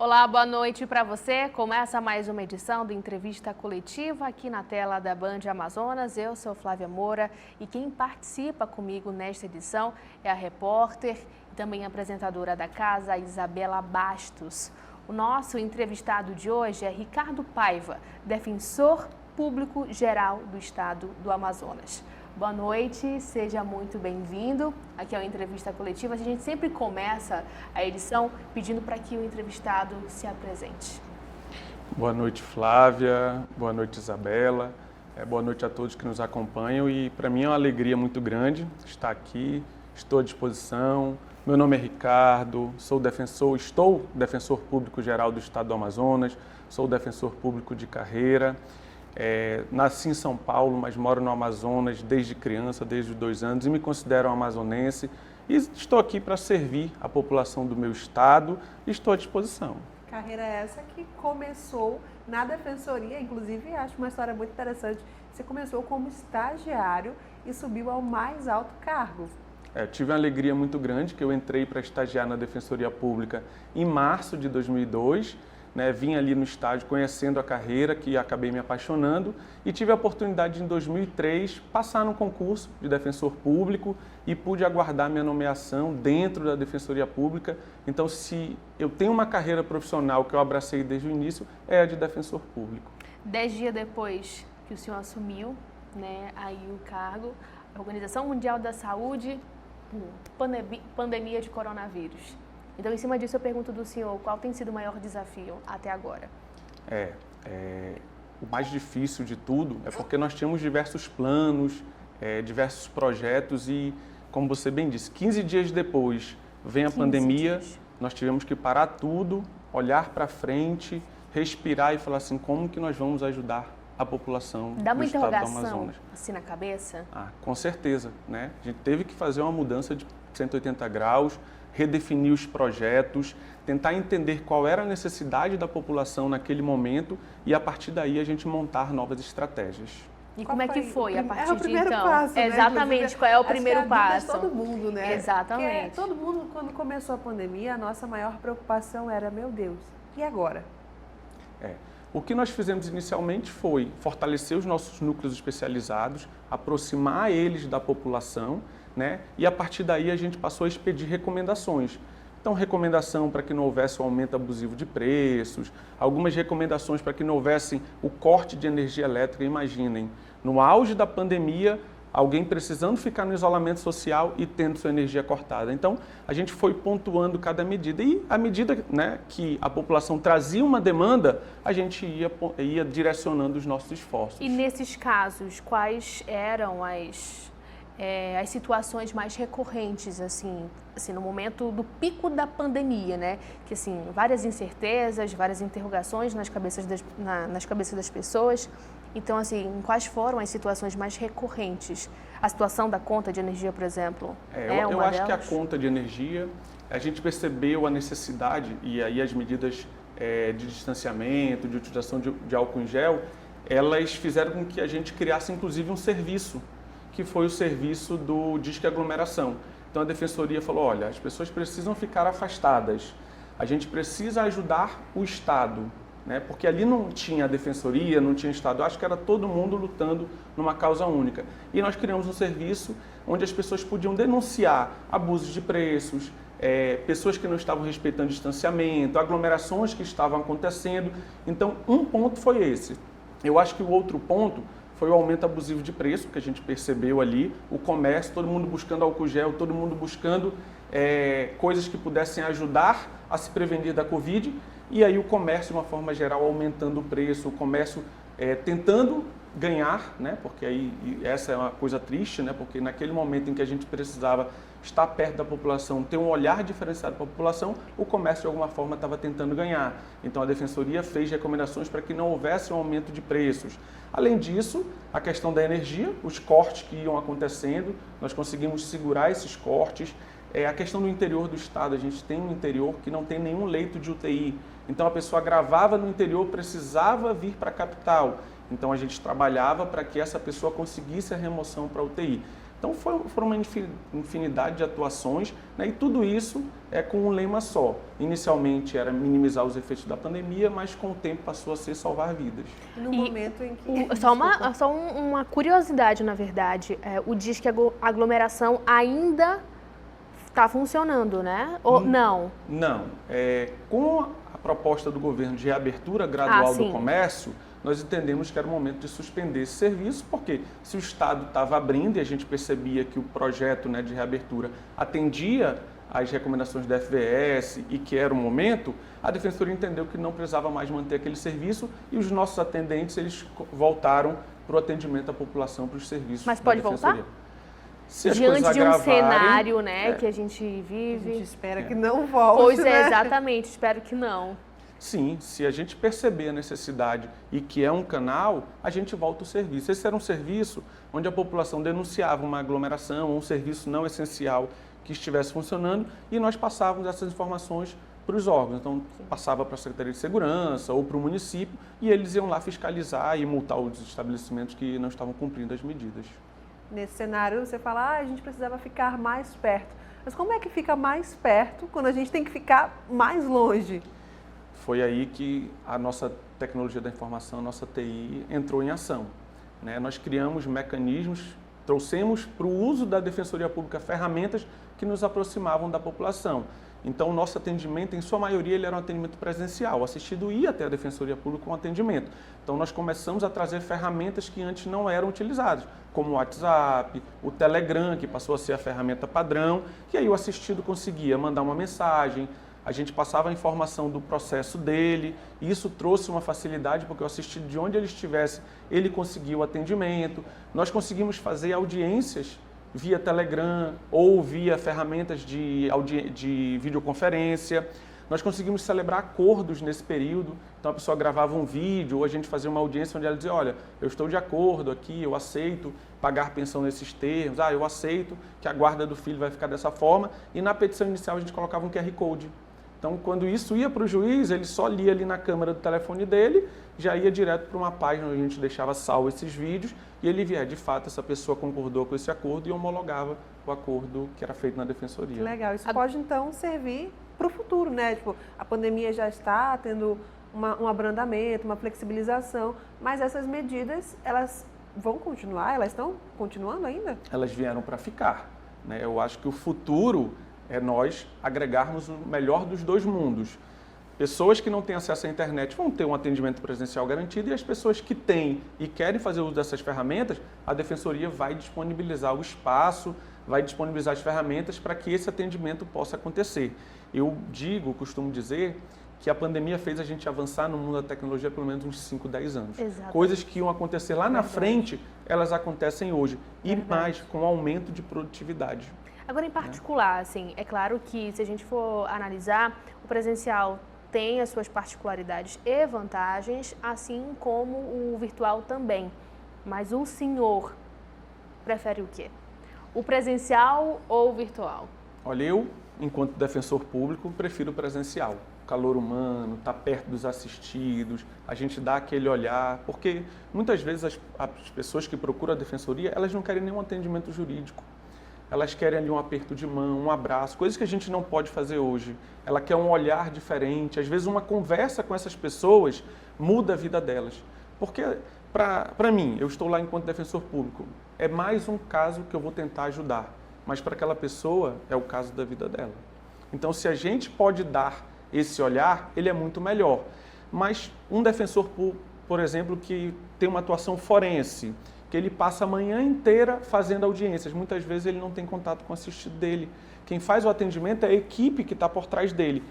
Olá, boa noite para você. Começa mais uma edição do Entrevista Coletiva aqui na tela da Band Amazonas. Eu sou Flávia Moura e quem participa comigo nesta edição é a repórter e também apresentadora da casa, Isabela Bastos. O nosso entrevistado de hoje é Ricardo Paiva, defensor público geral do estado do Amazonas. Boa noite, seja muito bem-vindo aqui ao Entrevista Coletiva. A gente sempre começa a edição pedindo para que o entrevistado se apresente. Boa noite, Flávia. Boa noite, Isabela. Boa noite a todos que nos acompanham e para mim é uma alegria muito grande estar aqui. Estou à disposição. Meu nome é Ricardo, estou defensor público geral do estado do Amazonas, sou defensor público de carreira. Nasci em São Paulo, mas moro no Amazonas desde criança, desde os 2 anos, e me considero um amazonense. E estou aqui para servir a população do meu estado e estou à disposição. Carreira essa que começou na defensoria, inclusive acho uma história muito interessante. Você começou como estagiário e subiu ao mais alto cargo. Tive uma alegria muito grande que eu entrei para estagiar na Defensoria Pública em março de 2002. Vim ali no estágio conhecendo a carreira, que acabei me apaixonando, e tive a oportunidade em 2003 passar no concurso de defensor público e pude aguardar minha nomeação dentro da Defensoria Pública. Então, se eu tenho uma carreira profissional que eu abracei desde o início, é a de defensor público. 10 dias depois que o senhor assumiu aí o cargo, a Organização Mundial da Saúde, pandemia de coronavírus. Então, em cima disso, eu pergunto do senhor, qual tem sido o maior desafio até agora? O mais difícil de tudo é porque nós tínhamos diversos planos, diversos projetos e, como você bem disse, 15 dias depois vem a pandemia, nós tivemos que parar tudo, olhar para frente, respirar e falar assim, como que nós vamos ajudar a população Dá uma do estado do interrogação Amazonas? assim na cabeça? Com certeza, A gente teve que fazer uma mudança de 180 graus, redefinir os projetos, tentar entender qual era a necessidade da população naquele momento e, a partir daí, a gente montar novas estratégias. E como é que foi a partir de então? É o primeiro passo, né? Exatamente, qual é o primeiro passo? Todo mundo, né? Exatamente. Porque todo mundo, quando começou a pandemia, a nossa maior preocupação era, meu Deus, e agora? O que nós fizemos inicialmente foi fortalecer os nossos núcleos especializados, aproximar eles da população, e a partir daí a gente passou a expedir recomendações. Então, recomendação para que não houvesse um aumento abusivo de preços, algumas recomendações para que não houvesse o corte de energia elétrica. Imaginem, no auge da pandemia, alguém precisando ficar no isolamento social e tendo sua energia cortada. Então, a gente foi pontuando cada medida e, à medida que a população trazia uma demanda, a gente ia direcionando os nossos esforços. E nesses casos, quais eram as situações mais recorrentes, assim, no momento do pico da pandemia, Que, assim, várias incertezas, várias interrogações nas cabeças das pessoas. Então, assim, quais foram as situações mais recorrentes? A situação da conta de energia, por exemplo, eu acho que a conta de energia, a gente percebeu a necessidade, e aí as medidas de distanciamento, de utilização de álcool em gel, elas fizeram com que a gente criasse, inclusive, um serviço, que foi o serviço do Disque Aglomeração. Então, a Defensoria falou, olha, as pessoas precisam ficar afastadas, a gente precisa ajudar o Estado, porque ali não tinha a Defensoria, não tinha Estado, eu acho que era todo mundo lutando numa causa única. E nós criamos um serviço onde as pessoas podiam denunciar abusos de preços, pessoas que não estavam respeitando distanciamento, aglomerações que estavam acontecendo. Então, um ponto foi esse. Eu acho que o outro ponto foi o aumento abusivo de preço, que a gente percebeu ali, o comércio, todo mundo buscando álcool gel, todo mundo buscando coisas que pudessem ajudar a se prevenir da Covid, e aí o comércio, de uma forma geral, aumentando o preço, o comércio tentando ganhar, porque aí essa é uma coisa triste, porque naquele momento em que a gente precisava estar perto da população, ter um olhar diferenciado para a população, o comércio de alguma forma estava tentando ganhar. Então a Defensoria fez recomendações para que não houvesse um aumento de preços. Além disso, a questão da energia, os cortes que iam acontecendo, nós conseguimos segurar esses cortes. A questão do interior do estado, a gente tem um interior que não tem nenhum leito de UTI. Então a pessoa gravava no interior, precisava vir para a capital. Então a gente trabalhava para que essa pessoa conseguisse a remoção para a UTI. Então foram uma infinidade de atuações, né? E tudo isso é com um lema só. Inicialmente era minimizar os efeitos da pandemia, mas com o tempo passou a ser salvar vidas. No momento em que... Só uma curiosidade, na verdade, o Disque Aglomeração ainda está funcionando, né? Ou não? Não. Com a proposta do governo de reabertura gradual do comércio, nós entendemos que era o momento de suspender esse serviço, porque se o Estado estava abrindo e a gente percebia que o projeto, né, de reabertura atendia às recomendações da FVS e que era o momento, a Defensoria entendeu que não precisava mais manter aquele serviço e os nossos atendentes eles voltaram para o atendimento à população, para os serviços. Mas pode voltar? Se as diante coisas de um agravarem, cenário, né, que a gente vive. A gente espera que não volte, Pois é, né? exatamente, espero que não. Sim, se a gente perceber a necessidade e que é um canal, a gente volta o serviço. Esse era um serviço onde a população denunciava uma aglomeração, um serviço não essencial que estivesse funcionando e nós passávamos essas informações para os órgãos. Então, passava para a Secretaria de Segurança ou para o município e eles iam lá fiscalizar e multar os estabelecimentos que não estavam cumprindo as medidas. Nesse cenário, você fala, a gente precisava ficar mais perto. Mas como é que fica mais perto quando a gente tem que ficar mais longe? Foi aí que a nossa tecnologia da informação, a nossa TI, entrou em ação, né? Nós criamos mecanismos, trouxemos para o uso da Defensoria Pública ferramentas que nos aproximavam da população. Então, o nosso atendimento, em sua maioria, ele era um atendimento presencial. O assistido ia até a Defensoria Pública com atendimento. Então, nós começamos a trazer ferramentas que antes não eram utilizadas, como o WhatsApp, o Telegram, que passou a ser a ferramenta padrão, e aí o assistido conseguia mandar uma mensagem, a gente passava a informação do processo dele, e isso trouxe uma facilidade, porque o assistido, de onde ele estivesse, ele conseguiu o atendimento. Nós conseguimos fazer audiências via Telegram ou via ferramentas de videoconferência. Nós conseguimos celebrar acordos nesse período. Então a pessoa gravava um vídeo ou a gente fazia uma audiência onde ela dizia, olha, eu estou de acordo aqui, eu aceito pagar pensão nesses termos, eu aceito que a guarda do filho vai ficar dessa forma. E na petição inicial a gente colocava um QR Code. Então, quando isso ia para o juiz, ele só lia ali na câmera do telefone dele, já ia direto para uma página onde a gente deixava salvo esses vídeos e ele via, de fato, essa pessoa concordou com esse acordo e homologava o acordo que era feito na Defensoria. Que legal. Isso pode, então, servir para o futuro, né? Tipo, a pandemia já está tendo um abrandamento, uma flexibilização, mas essas medidas, elas vão continuar? Elas estão continuando ainda? Elas vieram para ficar, né? Eu acho que o futuro é nós agregarmos o melhor dos dois mundos. Pessoas que não têm acesso à internet vão ter um atendimento presencial garantido e as pessoas que têm e querem fazer uso dessas ferramentas, a Defensoria vai disponibilizar o espaço, vai disponibilizar as ferramentas para que esse atendimento possa acontecer. Eu costumo dizer que a pandemia fez a gente avançar no mundo da tecnologia pelo menos uns 5, 10 anos. Exatamente. Coisas que iam acontecer lá na frente, elas acontecem hoje. E mais, com aumento de produtividade. Agora, em particular, assim, é claro que se a gente for analisar, o presencial tem as suas particularidades e vantagens, assim como o virtual também. Mas o senhor prefere o quê? O presencial ou o virtual? Olha, eu, enquanto defensor público, prefiro o presencial. O calor humano, estar perto dos assistidos, a gente dá aquele olhar, porque muitas vezes as pessoas que procuram a defensoria, elas não querem nenhum atendimento jurídico. Elas querem ali um aperto de mão, um abraço, coisas que a gente não pode fazer hoje. Ela quer um olhar diferente. Às vezes uma conversa com essas pessoas muda a vida delas. Porque, para mim, eu estou lá enquanto defensor público, é mais um caso que eu vou tentar ajudar. Mas para aquela pessoa é o caso da vida dela. Então, se a gente pode dar esse olhar, ele é muito melhor. Mas um defensor público, por exemplo, que tem uma atuação forense, que ele passa a manhã inteira fazendo audiências. Muitas vezes ele não tem contato com o assistido dele. Quem faz o atendimento é a equipe que está por trás dele.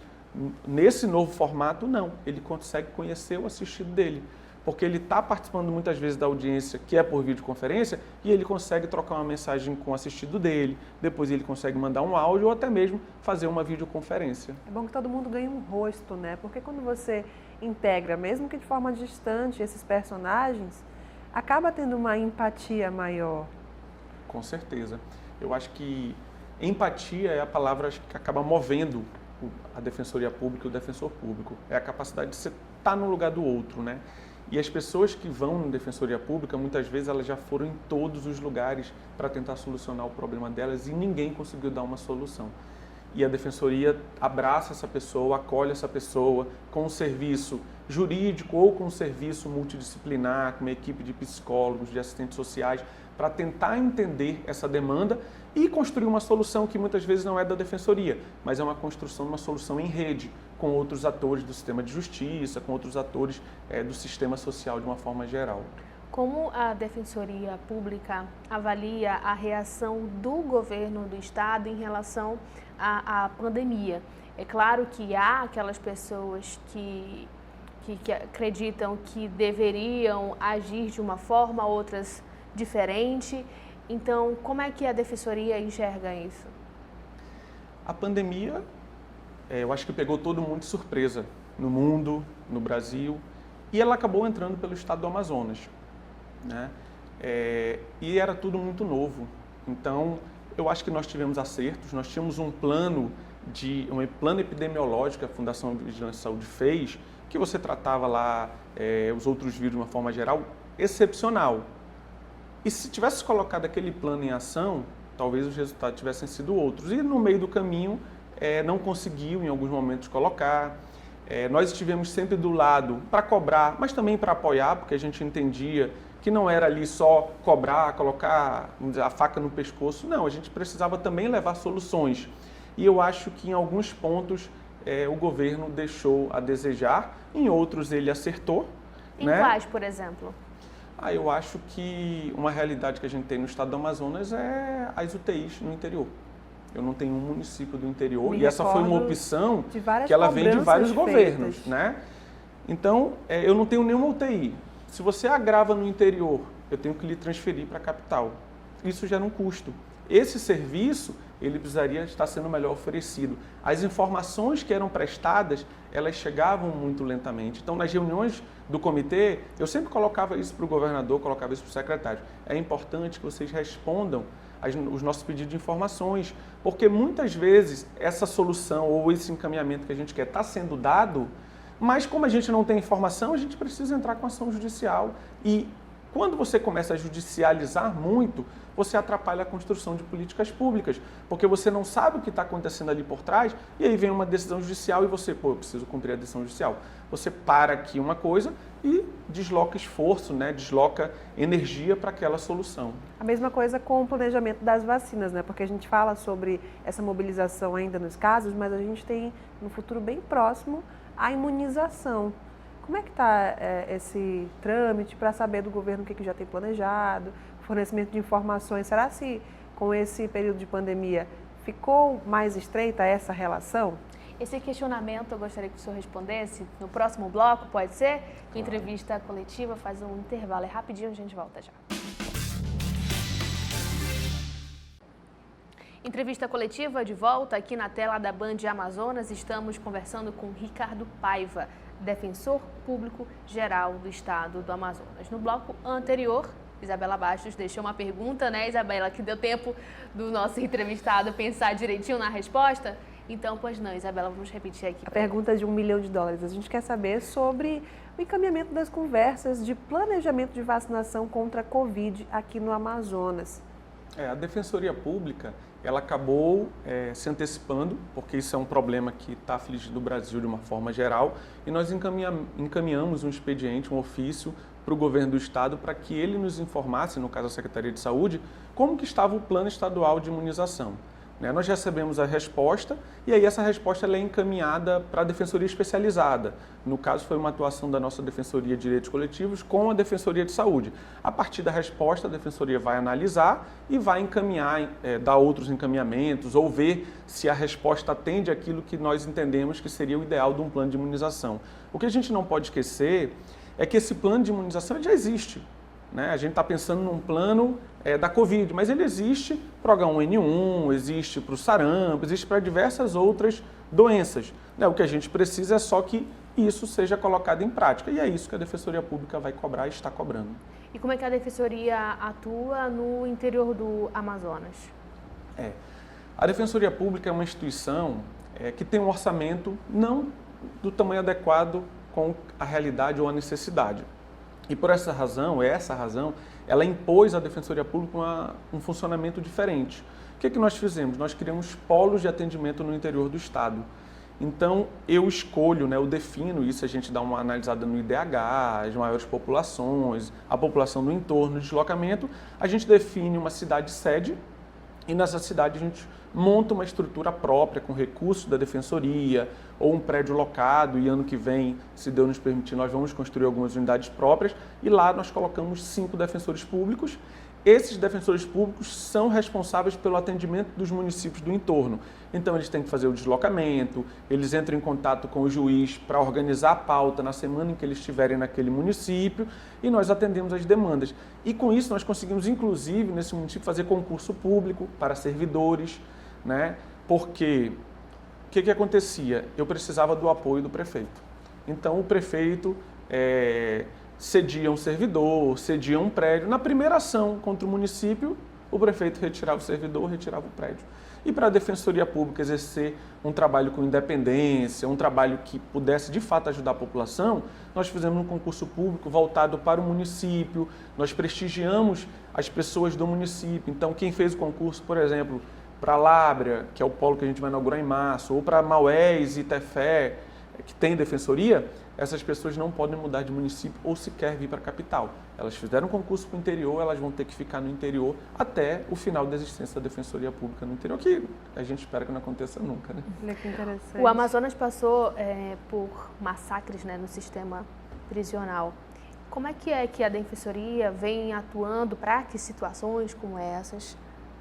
Nesse novo formato, não. Ele consegue conhecer o assistido dele. Porque ele está participando muitas vezes da audiência, que é por videoconferência, e ele consegue trocar uma mensagem com o assistido dele, depois ele consegue mandar um áudio ou até mesmo fazer uma videoconferência. É bom que todo mundo ganhe um rosto, né? Porque quando você integra, mesmo que de forma distante, esses personagens, acaba tendo uma empatia maior. Com certeza. Eu acho que empatia é a palavra que acaba movendo a Defensoria Pública e o defensor público. É a capacidade de você estar no lugar do outro, né? E as pessoas que vão na Defensoria Pública, muitas vezes elas já foram em todos os lugares para tentar solucionar o problema delas e ninguém conseguiu dar uma solução. E a Defensoria abraça essa pessoa, acolhe essa pessoa com um serviço jurídico ou com um serviço multidisciplinar, com uma equipe de psicólogos, de assistentes sociais, para tentar entender essa demanda e construir uma solução que muitas vezes não é da Defensoria, mas é uma construção de uma solução em rede, com outros atores do sistema de justiça, com outros atores do sistema social de uma forma geral. Como a Defensoria Pública avalia a reação do governo do Estado em relação à pandemia? É claro que há aquelas pessoas que acreditam que deveriam agir de uma forma, outras diferente. Então, como é que a Defensoria enxerga isso? A pandemia, eu acho que pegou todo mundo de surpresa, no mundo, no Brasil, e ela acabou entrando pelo estado do Amazonas, né? E era tudo muito novo. Então, eu acho que nós tivemos acertos, nós tínhamos um plano epidemiológico que a Fundação Vigilância e Saúde fez, que você tratava lá os outros vírus de uma forma geral, excepcional. E se tivesse colocado aquele plano em ação, talvez os resultados tivessem sido outros. E no meio do caminho, não conseguiu em alguns momentos colocar. Nós estivemos sempre do lado para cobrar, mas também para apoiar, porque a gente entendia que não era ali só cobrar, colocar a faca no pescoço. Não, a gente precisava também levar soluções. E eu acho que em alguns pontos o governo deixou a desejar, em outros ele acertou. Em quais, por exemplo? Eu acho que uma realidade que a gente tem no estado do Amazonas é as UTIs no interior. Eu não tenho um município do interior e essa foi uma opção que ela vem de vários governos, né? Então, eu não tenho nenhuma UTI. Se você agrava no interior, eu tenho que lhe transferir para a capital. Isso gera um custo. Esse serviço, ele precisaria estar sendo melhor oferecido. As informações que eram prestadas, elas chegavam muito lentamente. Então, nas reuniões do comitê, eu sempre colocava isso para o governador, colocava isso para o secretário. É importante que vocês respondam os nossos pedidos de informações, porque muitas vezes essa solução ou esse encaminhamento que a gente quer está sendo dado, mas como a gente não tem informação, a gente precisa entrar com ação judicial. E quando você começa a judicializar muito, você atrapalha a construção de políticas públicas, porque você não sabe o que está acontecendo ali por trás, e aí vem uma decisão judicial e você, eu preciso cumprir a decisão judicial. Você para aqui uma coisa e desloca esforço, né? Desloca energia para aquela solução. A mesma coisa com o planejamento das vacinas, né? Porque a gente fala sobre essa mobilização ainda nos casos, mas a gente tem no futuro bem próximo a imunização. Como é que está esse trâmite para saber do governo o que já tem planejado, fornecimento de informações? Será que com esse período de pandemia ficou mais estreita essa relação? Esse questionamento eu gostaria que o senhor respondesse no próximo bloco, pode ser? Com entrevista coletiva, faz um intervalo, é rapidinho, a gente volta já. Entrevista coletiva de volta aqui na tela da Band Amazonas. Estamos conversando com Ricardo Paiva, defensor público geral do estado do Amazonas. No bloco anterior, Isabela Bastos deixou uma pergunta, né, Isabela, que deu tempo do nosso entrevistado pensar direitinho na resposta. Então, pois não, Isabela, vamos repetir aqui. A pergunta de $1 milhão. A gente quer saber sobre o encaminhamento das conversas de planejamento de vacinação contra a Covid aqui no Amazonas. A Defensoria Pública, ela acabou se antecipando, porque isso é um problema que está afligindo o Brasil de uma forma geral, e nós encaminhamos um expediente, um ofício para o governo do estado para que ele nos informasse, no caso a Secretaria de Saúde, como que estava o plano estadual de imunização. Nós recebemos a resposta e aí essa resposta ela é encaminhada para a Defensoria Especializada. No caso, foi uma atuação da nossa Defensoria de Direitos Coletivos com a Defensoria de Saúde. A partir da resposta, a Defensoria vai analisar e vai encaminhar, dar outros encaminhamentos ou ver se a resposta atende àquilo que nós entendemos que seria o ideal de um plano de imunização. O que a gente não pode esquecer é que esse plano de imunização já existe. A gente está pensando num plano da Covid, mas ele existe para o H1N1, existe para o sarampo, existe para diversas outras doenças. O que a gente precisa é só que isso seja colocado em prática. E é isso que a Defensoria Pública vai cobrar e está cobrando. E como é que a Defensoria atua no interior do Amazonas? A Defensoria Pública é uma instituição que tem um orçamento não do tamanho adequado com a realidade ou a necessidade. E por essa razão, ela impôs à Defensoria Pública um funcionamento diferente. O que nós fizemos? Nós criamos polos de atendimento no interior do Estado. Então, eu escolho, eu defino isso, a gente dá uma analisada no IDH, as maiores populações, a população do entorno, o deslocamento, a gente define uma cidade-sede e nessa cidade a gente monta uma estrutura própria com recursos da Defensoria ou um prédio locado e ano que vem, se Deus nos permitir, nós vamos construir algumas unidades próprias e lá nós colocamos 5 defensores públicos. Esses defensores públicos são responsáveis pelo atendimento dos municípios do entorno. Então, eles têm que fazer o deslocamento, eles entram em contato com o juiz para organizar a pauta na semana em que eles estiverem naquele município e nós atendemos as demandas. E com isso, nós conseguimos, inclusive, nesse município, fazer concurso público para servidores, porque o que acontecia? Eu precisava do apoio do prefeito. Então, o prefeito cedia um servidor, cedia um prédio. Na primeira ação contra o município, o prefeito retirava o servidor, retirava o prédio. E para a Defensoria Pública exercer um trabalho com independência, um trabalho que pudesse de fato ajudar a população, nós fizemos um concurso público voltado para o município, nós prestigiamos as pessoas do município. Então, quem fez o concurso, por exemplo, para a Lábrea, que é o polo que a gente vai inaugurar em março, ou para Maués e Tefé, que tem defensoria, essas pessoas não podem mudar de município ou sequer vir para a capital. Elas fizeram um concurso para o interior, elas vão ter que ficar no interior até o final da existência da Defensoria Pública no interior, que a gente espera que não aconteça nunca. Olha que interessante. O Amazonas passou por massacres no sistema prisional. Como é que a Defensoria vem atuando para que situações como essas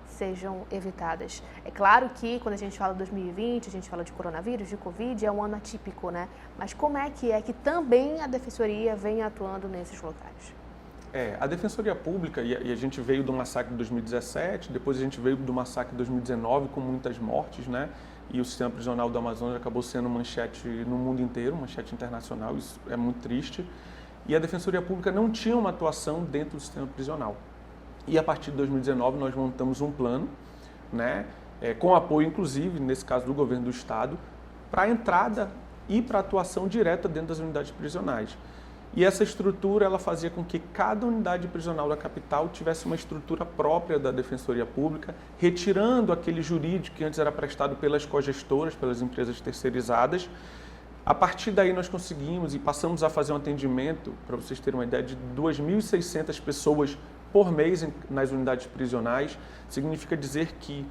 sejam evitadas? É claro que quando a gente fala de 2020, a gente fala de coronavírus, de Covid, é um ano atípico, Mas como é que também a Defensoria vem atuando nesses locais? A Defensoria Pública, e a gente veio do massacre de 2017, depois a gente veio do massacre de 2019 com muitas mortes, E o sistema prisional do Amazonas acabou sendo manchete no mundo inteiro, manchete internacional, isso é muito triste. E a Defensoria Pública não tinha uma atuação dentro do sistema prisional. E a partir de 2019 nós montamos um plano, com apoio inclusive, nesse caso do governo do estado, para a entrada e para a atuação direta dentro das unidades prisionais. E essa estrutura ela fazia com que cada unidade prisional da capital tivesse uma estrutura própria da Defensoria Pública, retirando aquele jurídico que antes era prestado pelas cogestoras, pelas empresas terceirizadas. A partir daí nós conseguimos e passamos a fazer um atendimento, para vocês terem uma ideia, de 2.600 pessoas por mês nas unidades prisionais. Significa dizer que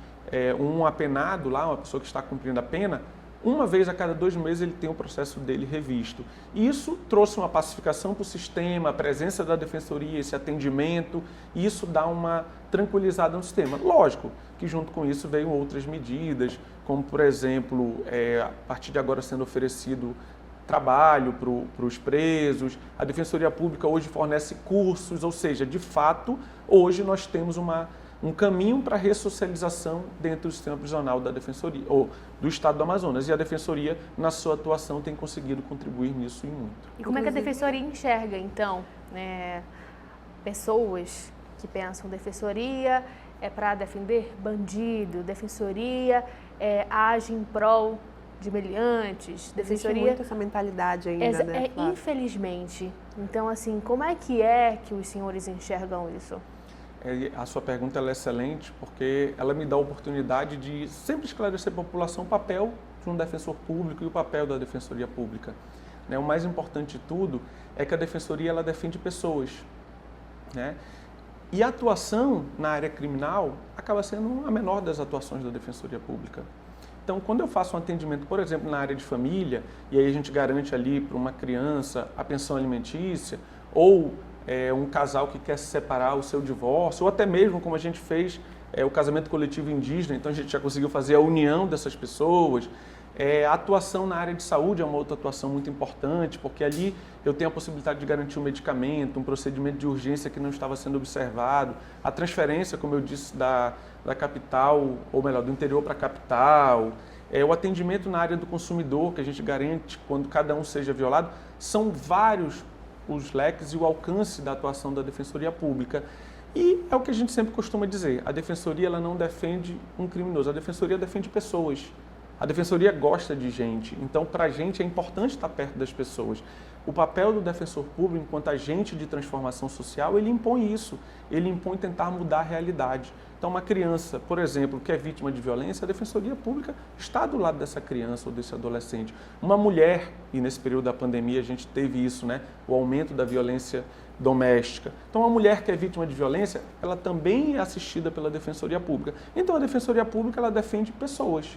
um apenado lá, uma pessoa que está cumprindo a pena, uma vez a cada 2 meses ele tem o processo dele revisto. E isso trouxe uma pacificação para o sistema, a presença da Defensoria, esse atendimento, e isso dá uma tranquilizada no sistema. Lógico que junto com isso veio outras medidas, como por exemplo, a partir de agora sendo oferecido trabalho para os presos, a Defensoria Pública hoje fornece cursos, ou seja, de fato, hoje nós temos um caminho para a ressocialização dentro do sistema prisional da Defensoria, ou do Estado do Amazonas, e a Defensoria, na sua atuação, tem conseguido contribuir nisso e muito. E como é que a Defensoria enxerga, então, pessoas que pensam Defensoria é para defender bandido, Defensoria age em prol de meliantes, Defensoria... Existe muito essa mentalidade ainda, Claro. Infelizmente. Então, assim, como é que os senhores enxergam isso? A sua pergunta ela é excelente, porque ela me dá a oportunidade de sempre esclarecer a população o papel de um defensor público e o papel da Defensoria Pública. O mais importante de tudo é que a Defensoria ela defende pessoas. E a atuação na área criminal acaba sendo a menor das atuações da Defensoria Pública. Então, quando eu faço um atendimento, por exemplo, na área de família, e aí a gente garante ali para uma criança a pensão alimentícia, ou um casal que quer se separar, o seu divórcio, ou até mesmo, como a gente fez, o casamento coletivo indígena, então a gente já conseguiu fazer a união dessas pessoas. A atuação na área de saúde é uma outra atuação muito importante, porque ali eu tenho a possibilidade de garantir um medicamento, um procedimento de urgência que não estava sendo observado, a transferência, como eu disse, da capital, ou melhor, do interior para a capital, o atendimento na área do consumidor, que a gente garante quando cada um seja violado. São vários os leques e o alcance da atuação da Defensoria Pública. E é o que a gente sempre costuma dizer, a Defensoria ela não defende um criminoso, a Defensoria defende pessoas. A Defensoria gosta de gente, então para a gente é importante estar perto das pessoas. O papel do defensor público, enquanto agente de transformação social, ele impõe isso, ele impõe tentar mudar a realidade. Então, uma criança, por exemplo, que é vítima de violência, a Defensoria Pública está do lado dessa criança ou desse adolescente. Uma mulher, e nesse período da pandemia a gente teve isso, né, o aumento da violência doméstica. Então, uma mulher que é vítima de violência, ela também é assistida pela Defensoria Pública. Então, a Defensoria Pública, ela defende pessoas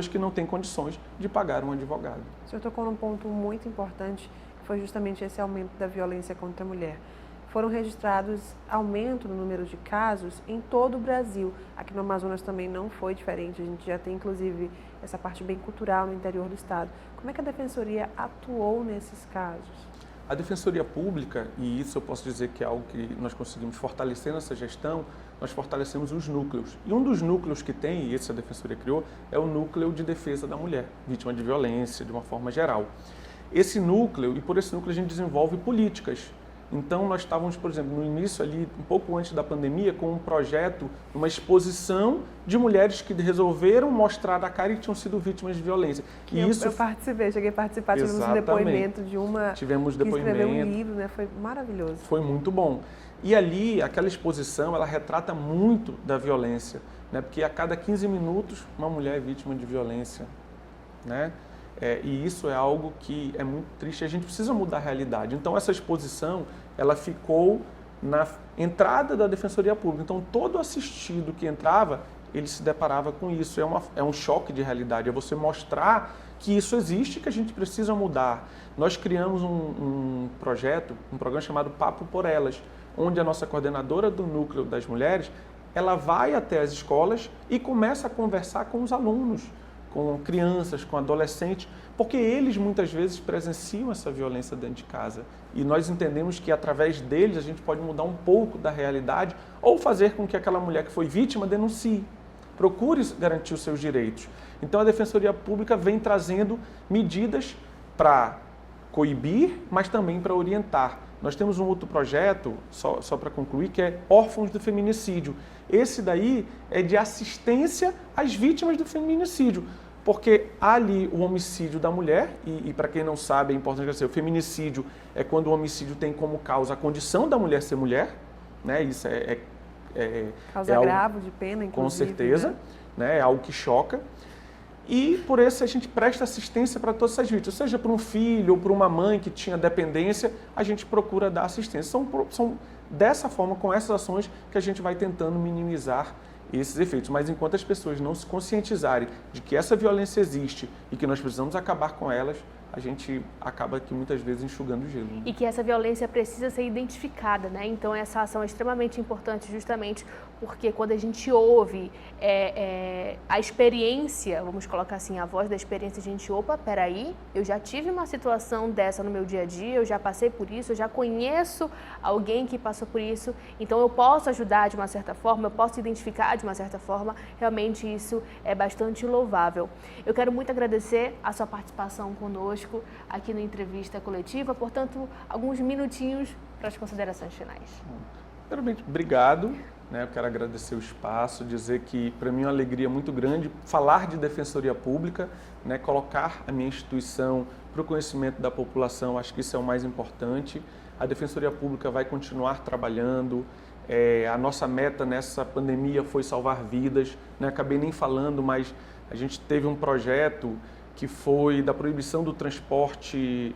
que não têm condições de pagar um advogado. O senhor tocou num ponto muito importante, que foi justamente esse aumento da violência contra a mulher. Foram registrados aumento no número de casos em todo o Brasil. Aqui no Amazonas também não foi diferente, a gente já tem inclusive essa parte bem cultural no interior do estado. Como é que a Defensoria atuou nesses casos? A Defensoria Pública, e isso eu posso dizer que é algo que nós conseguimos fortalecer nessa gestão, nós fortalecemos os núcleos. E um dos núcleos que tem, e esse a Defensoria criou, é o núcleo de defesa da mulher, vítima de violência, de uma forma geral. Esse núcleo, e por esse núcleo a gente desenvolve políticas. Então, nós estávamos, por exemplo, no início ali, um pouco antes da pandemia, com um projeto, uma exposição de mulheres que resolveram mostrar a cara e tinham sido vítimas de violência. E eu participei, cheguei a participar, tivemos um depoimento de uma que escreveu um livro, né? Foi maravilhoso. Foi muito bom. E ali, aquela exposição, ela retrata muito da violência, né? Porque a cada 15 minutos, uma mulher é vítima de violência, né? E isso é algo que é muito triste, a gente precisa mudar a realidade. Então, essa exposição, ela ficou na entrada da Defensoria Pública. Então, todo assistido que entrava, ele se deparava com isso. É um choque de realidade, é você mostrar que isso existe e que a gente precisa mudar. Nós criamos um programa chamado Papo por Elas, onde a nossa coordenadora do Núcleo das Mulheres, ela vai até as escolas e começa a conversar com os alunos, com crianças, com adolescentes, porque eles muitas vezes presenciam essa violência dentro de casa. E nós entendemos que através deles a gente pode mudar um pouco da realidade ou fazer com que aquela mulher que foi vítima denuncie, procure garantir os seus direitos. Então a Defensoria Pública vem trazendo medidas para coibir, mas também para orientar. Nós temos um outro projeto, só para concluir, que é Órfãos do Feminicídio. Esse daí é de assistência às vítimas do feminicídio, porque há ali o homicídio da mulher, e para quem não sabe, é importante dizer, o feminicídio é quando o homicídio tem como causa a condição da mulher ser mulher, né? Isso causa agravo de pena, inclusive. Com certeza, né? É algo que choca. E por isso a gente presta assistência para todas essas vítimas, seja para um filho ou para uma mãe que tinha dependência, a gente procura dar assistência. São dessa forma, com essas ações, que a gente vai tentando minimizar esses efeitos. Mas enquanto as pessoas não se conscientizarem de que essa violência existe e que nós precisamos acabar com elas, a gente acaba aqui muitas vezes enxugando o gelo. E que essa violência precisa ser identificada, né? Então essa ação é extremamente importante justamente porque quando a gente ouve a experiência, vamos colocar assim, a voz da experiência, a gente, opa, peraí, eu já tive uma situação dessa no meu dia a dia, eu já passei por isso, eu já conheço alguém que passou por isso, então eu posso ajudar de uma certa forma, eu posso identificar de uma certa forma, realmente isso é bastante louvável. Eu quero muito agradecer a sua participação conosco aqui na entrevista coletiva, portanto, alguns minutinhos para as considerações finais. Primeiramente, obrigado. Eu quero agradecer o espaço, dizer que para mim é uma alegria muito grande falar de Defensoria Pública, né, colocar a minha instituição para o conhecimento da população, acho que isso é o mais importante. A Defensoria Pública vai continuar trabalhando, a nossa meta nessa pandemia foi salvar vidas, né, acabei nem falando, mas a gente teve um projeto que foi da proibição do transporte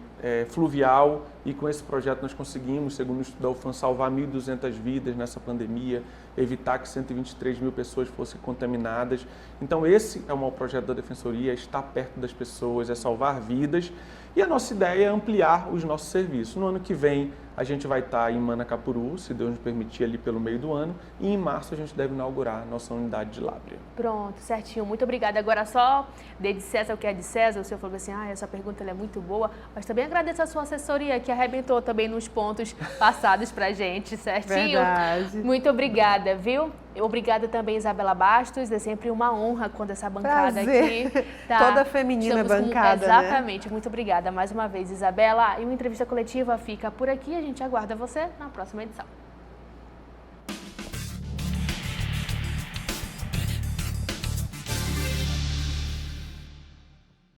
fluvial, e com esse projeto nós conseguimos, segundo o estudo da UFAM, salvar 1.200 vidas nessa pandemia, evitar que 123 mil pessoas fossem contaminadas. Então esse é o maior projeto da Defensoria, é estar perto das pessoas, é salvar vidas, e a nossa ideia é ampliar os nossos serviços. No ano que vem a gente vai estar em Manacapuru, se Deus nos permitir, ali pelo meio do ano, e em março a gente deve inaugurar a nossa unidade de Lábrea. Pronto, certinho, muito obrigada. Agora só dê de César o que é de César, o senhor falou assim, essa pergunta é muito boa, mas também agradeço a sua assessoria, que arrebentou também nos pontos passados pra gente, certinho? Verdade. Muito obrigada, viu? Obrigada também, Isabela Bastos, é sempre uma honra quando essa bancada aqui tá... Toda feminina bancada, exatamente, né? Muito obrigada mais uma vez, Isabela. E uma entrevista coletiva fica por aqui, a gente aguarda você na próxima edição.